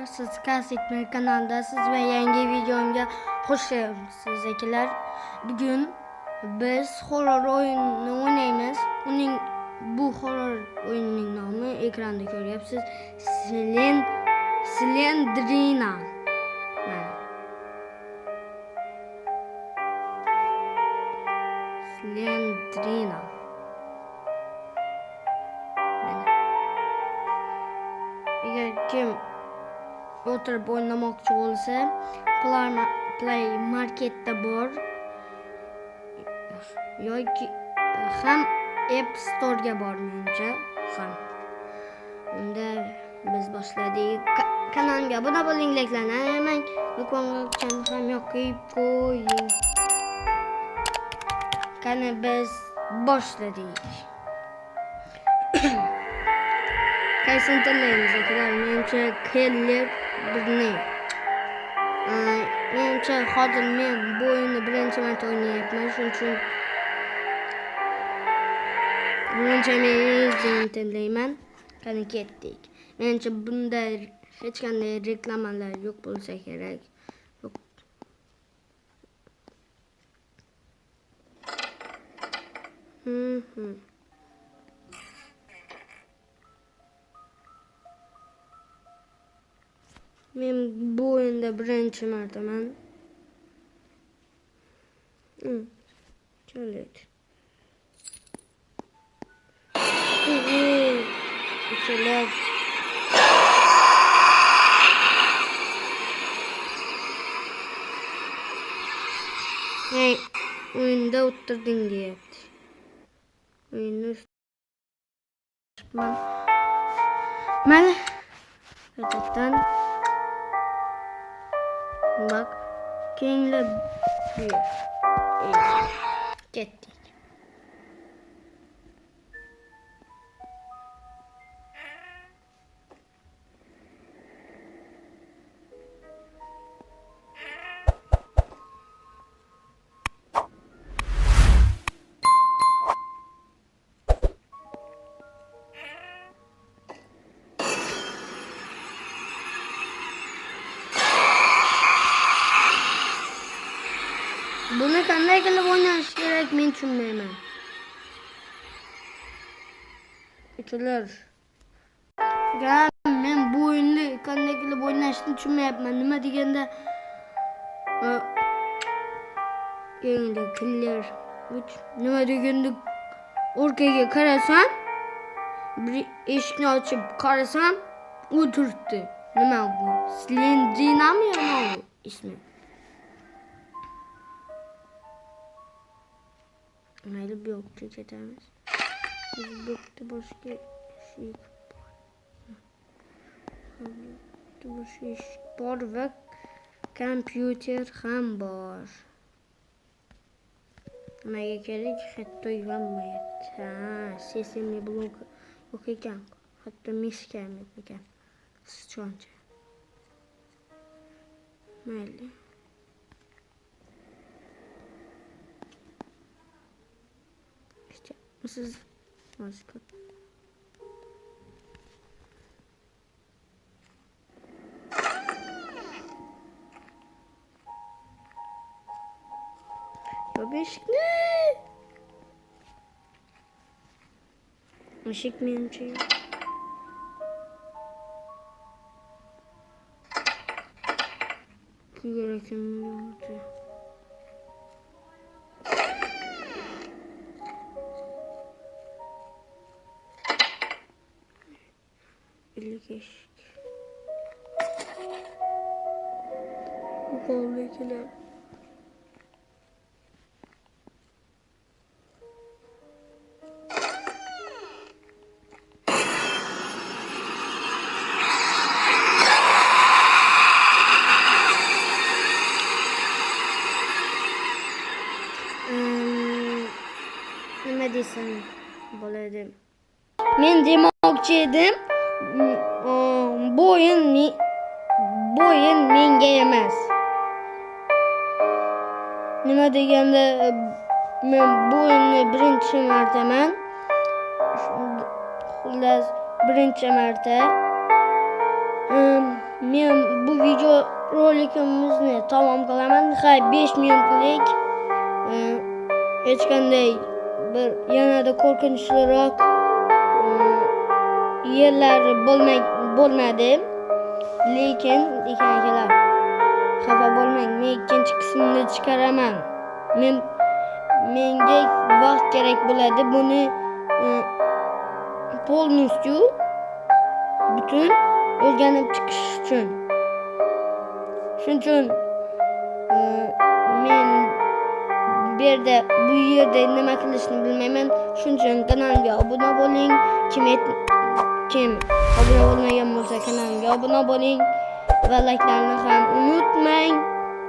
siz Kasitmer kanalidasiz ve yangi videomga xush kelibsiz akalar. Bugun biz horror o'yinini o'ynaymiz. Bu horror o'yinining nomi ekranda ko'ryapsiz. Slendrina. Slendrina. Eğer kim oturup oynamoqchi bo'lsa, Play Marketda bor yoki ham App Store'ga bor menimcha ham. Unda biz boshladik. Kanalimga obuna bo'ling, like'larni ayamang, do'konga ham yoqib qo'ying. Qani biz boshladik. Qaysini tanlaymiz akalar? Menimcha Killer birni. Menimcha hozir men bu o'yinni birinchi marta o'ynayapman, shuning uchun menimcha men o'zimni tanlayman. Qani ketdik. Menimcha bunda hech qanday reklamalar yo'q bo'lsa kerak. Men bu o'yinda birinchi martaman. Cho'let. Cho'let. Hey, oyunda o'tirding deyapti. Oyunni mana hujjatdan bak keyinlab ketdik. Buni qanday qilib o'ynash kerak men tushunmayman. Akalar, men bu o'yinni qanday qilib o'ynashni tushunmayapman. Nima deganda Killer 3 nima deganda orqaga qarasam, bir eshikni ochib qarasam, u turibdi. Nima bu? Slendrinami yana bu ismi? Mayli bu yoqqa ketamiz. Biz bu yerda boshqa eshik bor va kompyuter ham bor. Nimaga kerak? Hatto yonmayapti. Sesimi blok yo'q ekan. Hatto mishka ham yo'q ekan. Sichqoncha. Mayli. Siz başka ışık ne? Işık benim şey. Gerekim yoktu. Eşik. Bu koldakiler. Nima desam bo'ladi? Men demoqchi edim. Bu o'yin menga emas. Nima deganda men bu o'yinni birinchi martaman. Xullas birinchi marta men bu video rolikimizni tamom qilaman. 5 minutlik hech qanday bir yanada qo'rqinchliroq yerlari bo'lmadi. Lekin akalar, xafa bo'lmang, men ikkinchi qismini chiqaraman. Menga vaqt kerak bo'ladi buni polностью butun o'rganib chiqish uchun. Shuning uchun men bu yerda nima qilishni bilmayman. Shuning uchun kanalimga obuna bo'ling. Kim obuna bo'lmagan bo'lsa kanalimga obuna bo'ling va layklarni ham unutmang.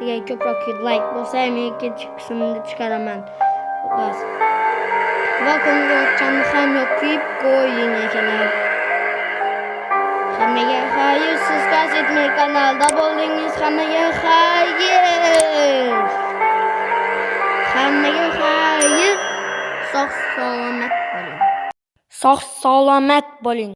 Agar ko'proq layk bo'lsa, men ikkinchi qismini chiqaraman. Bas. Va qo'ng'iroqchani ham yoqib qo'ying akalar. Hammaga xayr, siz Gazetme kanalda bo'ldingiz. Hammaga xayr. Hammaga xayr. Sog' salomat bo'ling.